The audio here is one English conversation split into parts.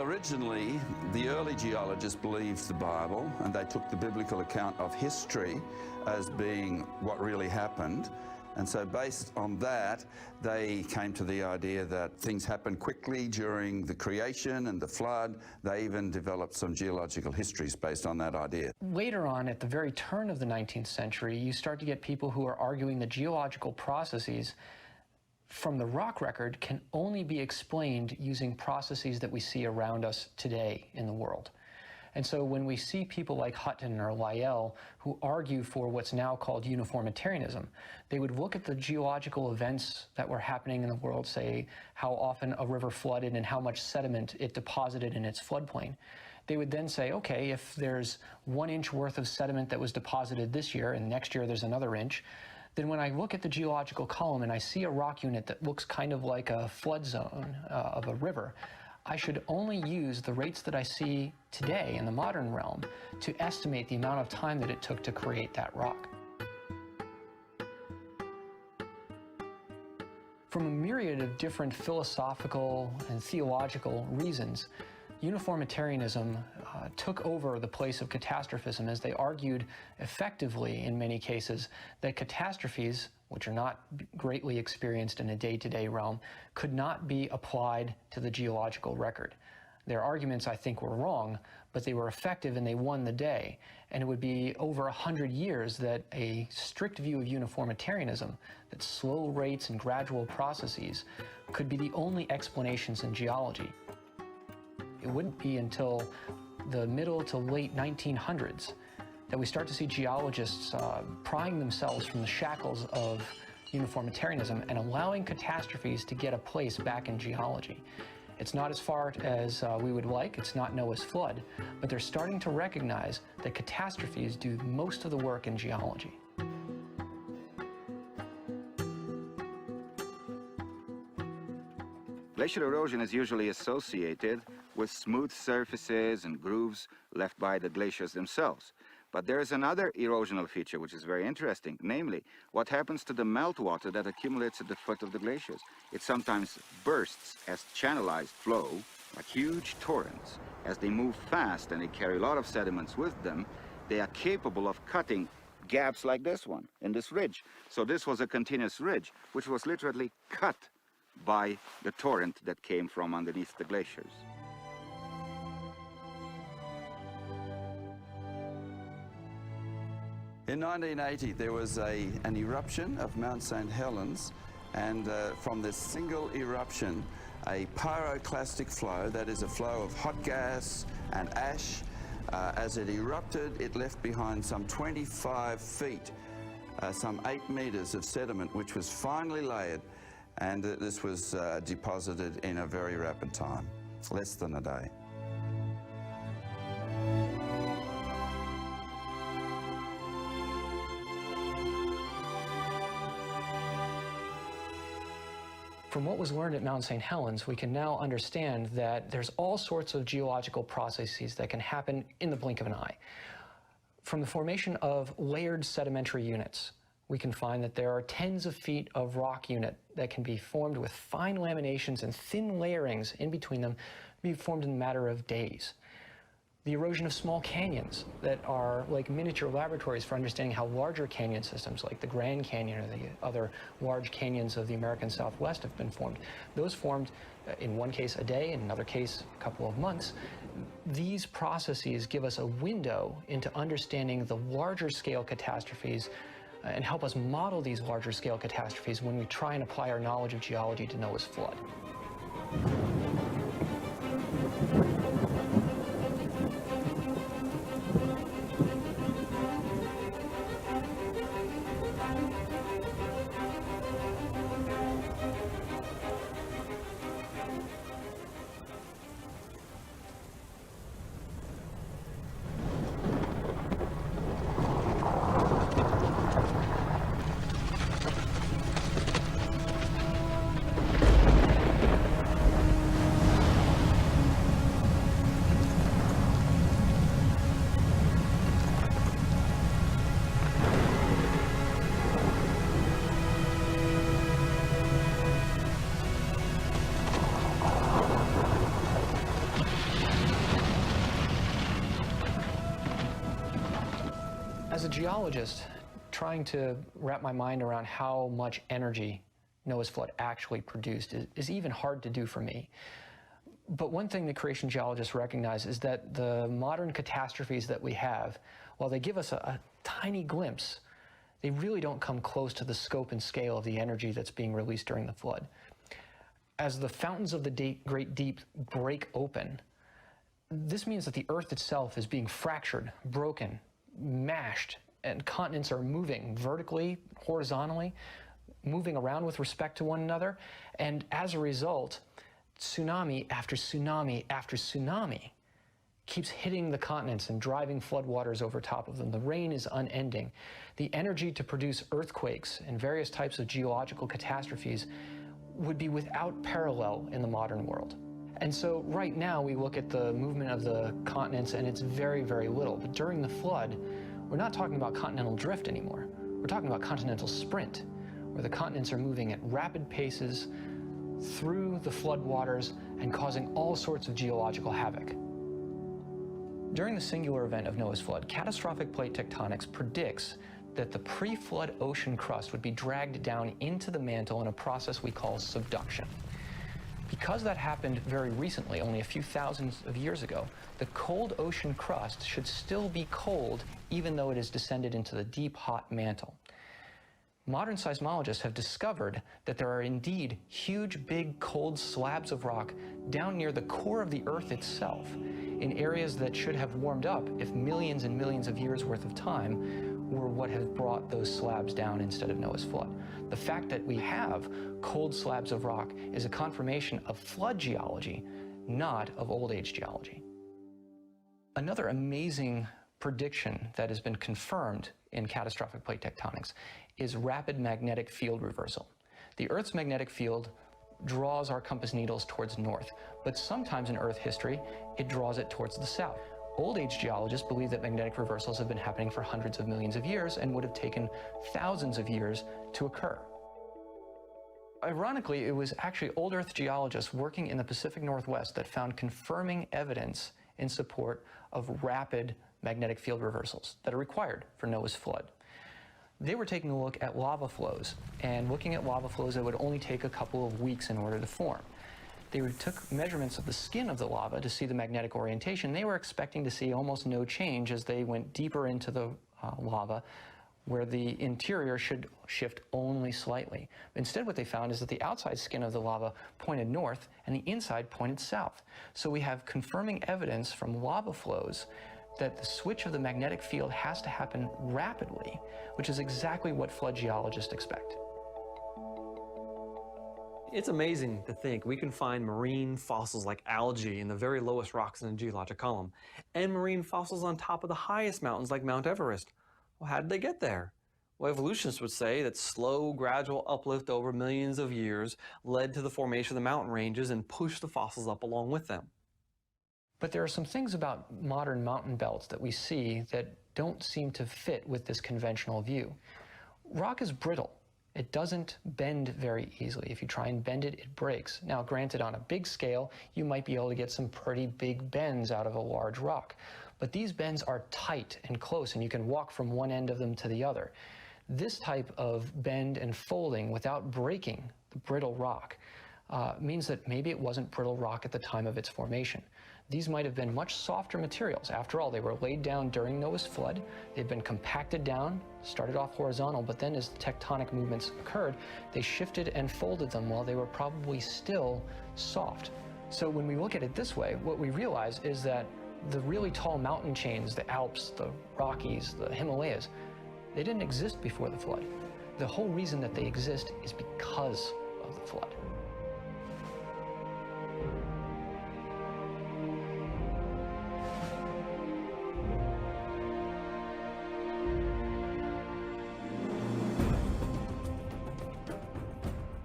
originally, the early geologists believed the Bible, and they took the biblical account of history as being what really happened. And so based on that, they came to the idea that things happened quickly during the creation and the flood. They even developed some geological histories based on that idea. Later on, at the very turn of the 19th century, you start to get people who are arguing that geological processes from the rock record can only be explained using processes that we see around us today in the world. And so when we see people like Hutton or Lyell who argue for what's now called uniformitarianism, they would look at the geological events that were happening in the world, say how often a river flooded and how much sediment it deposited in its floodplain. They would then say, okay, if there's 1 inch worth of sediment that was deposited this year and next year there's another inch, then when I look at the geological column and I see a rock unit that looks kind of like a flood zone of a river, I should only use the rates that I see today in the modern realm to estimate the amount of time that it took to create that rock. From a myriad of different philosophical and theological reasons, uniformitarianism took over the place of catastrophism, as they argued effectively in many cases that catastrophes, which are not greatly experienced in a day-to-day realm, could not be applied to the geological record. Their arguments, I think, were wrong, but they were effective and they won the day. And it would be over 100 years that a strict view of uniformitarianism, that slow rates and gradual processes, could be the only explanations in geology. It wouldn't be until the middle to late 1900s that we start to see geologists prying themselves from the shackles of uniformitarianism and allowing catastrophes to get a place back in geology. It's not as far as we would like, it's not Noah's flood, but they're starting to recognize that catastrophes do most of the work in geology. Glacial erosion is usually associated with smooth surfaces and grooves left by the glaciers themselves. But there is another erosional feature which is very interesting, namely, what happens to the meltwater that accumulates at the foot of the glaciers. It sometimes bursts as channelized flow, like huge torrents. As they move fast and they carry a lot of sediments with them, they are capable of cutting gaps like this one, in this ridge. So this was a continuous ridge, which was literally cut by the torrent that came from underneath the glaciers. In 1980, there was an eruption of Mount St. Helens, and from this single eruption, a pyroclastic flow, that is a flow of hot gas and ash, as it erupted, it left behind some 25 feet, some 8 meters of sediment, which was finely layered, and this was deposited in a very rapid time, less than a day. From what was learned at Mount St. Helens, we can now understand that there's all sorts of geological processes that can happen in the blink of an eye. From the formation of layered sedimentary units, we can find that there are tens of feet of rock unit that can be formed with fine laminations and thin layerings in between them, be formed in a matter of days. The erosion of small canyons that are like miniature laboratories for understanding how larger canyon systems like the Grand Canyon or the other large canyons of the American Southwest have been formed. Those formed in one case a day, in another case a couple of months. These processes give us a window into understanding the larger scale catastrophes and help us model these larger scale catastrophes when we try and apply our knowledge of geology to Noah's flood. As a geologist, trying to wrap my mind around how much energy Noah's flood actually produced is even hard to do for me. But one thing that creation geologists recognize is that the modern catastrophes that we have, while they give us a tiny glimpse, they really don't come close to the scope and scale of the energy that's being released during the flood. As the fountains of the great deep break open, this means that the Earth itself is being fractured, broken, mashed, and continents are moving vertically, horizontally, moving around with respect to one another. And as a result, tsunami after tsunami after tsunami keeps hitting the continents and driving floodwaters over top of them. The rain is unending. The energy to produce earthquakes and various types of geological catastrophes would be without parallel in the modern world. And so right now we look at the movement of the continents and it's very, very little. But during the flood, we're not talking about continental drift anymore. We're talking about continental sprint, where the continents are moving at rapid paces through the floodwaters and causing all sorts of geological havoc. During the singular event of Noah's flood, catastrophic plate tectonics predicts that the pre-flood ocean crust would be dragged down into the mantle in a process we call subduction. Because that happened very recently, only a few thousands of years ago, the cold ocean crust should still be cold even though it has descended into the deep, hot mantle. Modern seismologists have discovered that there are indeed huge, big, cold slabs of rock down near the core of the Earth itself, in areas that should have warmed up if millions and millions of years worth of time were what have brought those slabs down instead of Noah's flood. The fact that we have cold slabs of rock is a confirmation of flood geology, not of old age geology. Another amazing prediction that has been confirmed in catastrophic plate tectonics is rapid magnetic field reversal. The Earth's magnetic field draws our compass needles towards north, but sometimes in Earth history, it draws it towards the south. Old age geologists believe that magnetic reversals have been happening for hundreds of millions of years and would have taken thousands of years to occur. Ironically, it was actually old Earth geologists working in the Pacific Northwest that found confirming evidence in support of rapid magnetic field reversals that are required for Noah's flood. They were taking a look at lava flows and looking at lava flows that would only take a couple of weeks in order to form. They took measurements of the skin of the lava to see the magnetic orientation. They were expecting to see almost no change as they went deeper into the lava, where the interior should shift only slightly. Instead, what they found is that the outside skin of the lava pointed north and the inside pointed south. So we have confirming evidence from lava flows that the switch of the magnetic field has to happen rapidly, which is exactly what flood geologists expect. It's amazing to think we can find marine fossils like algae in the very lowest rocks in the geologic column, and marine fossils on top of the highest mountains like Mount Everest. Well, how did they get there? Well, evolutionists would say that slow, gradual uplift over millions of years led to the formation of the mountain ranges and pushed the fossils up along with them. But there are some things about modern mountain belts that we see that don't seem to fit with this conventional view. Rock is brittle. It doesn't bend very easily. If you try and bend it, it breaks. Now, granted, on a big scale, you might be able to get some pretty big bends out of a large rock. But these bends are tight and close, and you can walk from one end of them to the other. This type of bend and folding without breaking the brittle rock means that maybe it wasn't brittle rock at the time of its formation. These might have been much softer materials. After all, they were laid down during Noah's flood. They'd been compacted down, started off horizontal, but then as tectonic movements occurred, they shifted and folded them while they were probably still soft. So when we look at it this way, what we realize is that the really tall mountain chains, the Alps, the Rockies, the Himalayas, they didn't exist before the flood. The whole reason that they exist is because of the flood.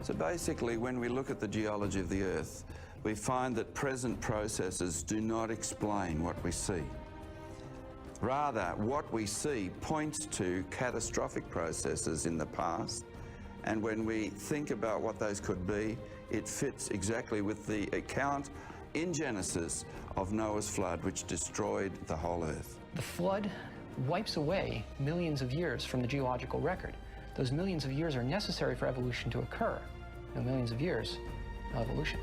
So basically, when we look at the geology of the Earth, we find that present processes do not explain what we see. Rather, what we see points to catastrophic processes in the past, and when we think about what those could be, it fits exactly with the account in Genesis of Noah's flood, which destroyed the whole Earth. The flood wipes away millions of years from the geological record. Those millions of years are necessary for evolution to occur. No millions of years, no evolution.